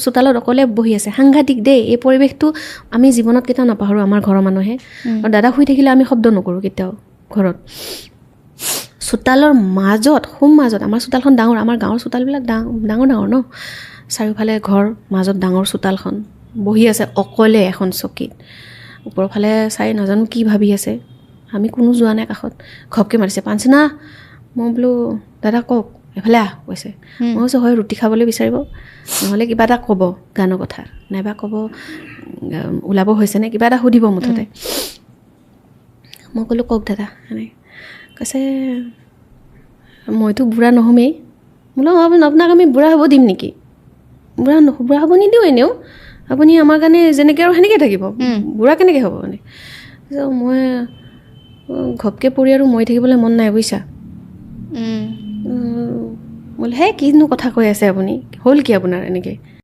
চোতালত অকলে বহি আছে। সাংঘাতিক দেই এই পৰিৱেশটো আমি জীৱনত কেতিয়াও নাপাহৰোঁ আমাৰ ঘৰৰ মানুহে। আৰু দাদা শুই থাকিলে আমি শব্দ নকৰোঁ কেতিয়াও ঘৰত। চোতালৰ মাজত আমাৰ চোতালখন ডাঙৰ, আমাৰ গাঁৱৰ চোতালবিলাক ডাঙৰ ন, চাৰিওফালে ঘৰ, মাজত ডাঙৰ চোতালখন, বহি আছে অকলে এখন চকীত। ওপৰৰ ফালে চাই নাজানো কি ভাবি আছে, আমি কোনো যোৱা নাই কাষত। ঘপকৈ মাতিছে, পাঞ্চনা। মই বোলো দাদা কওক, এফালে আহ কৈছে। মই কৈছোঁ হয় ৰুটি খাবলৈ বিচাৰিব, নহ'লে কিবা এটা ক'ব গানৰ কথা, নাইবা ক'ব ওলাব হৈছেনে, কিবা এটা সুধিব মুঠতে। মই ক'লোঁ কওক দাদা, এনেকৈ কৈছে মইতো বুঢ়া নহমেই। বোলো আপোনাক আমি বুঢ়া হ'ব দিম নেকি? বুঢ়া হ'ব নিদিওঁ এনেও, আপুনি আমাৰ কাৰণে যেনেকৈ আৰু সেনেকৈ থাকিব, বুঢ়া কেনেকৈ হ'ব মানে। মই ঘপকৈ পৰি আৰু মৰি থাকিবলৈ মন নাই বুজিছা। বোলে হে কিনো কথা কৈ আছে আপুনি, হ'ল কি আপোনাৰ এনেকৈ।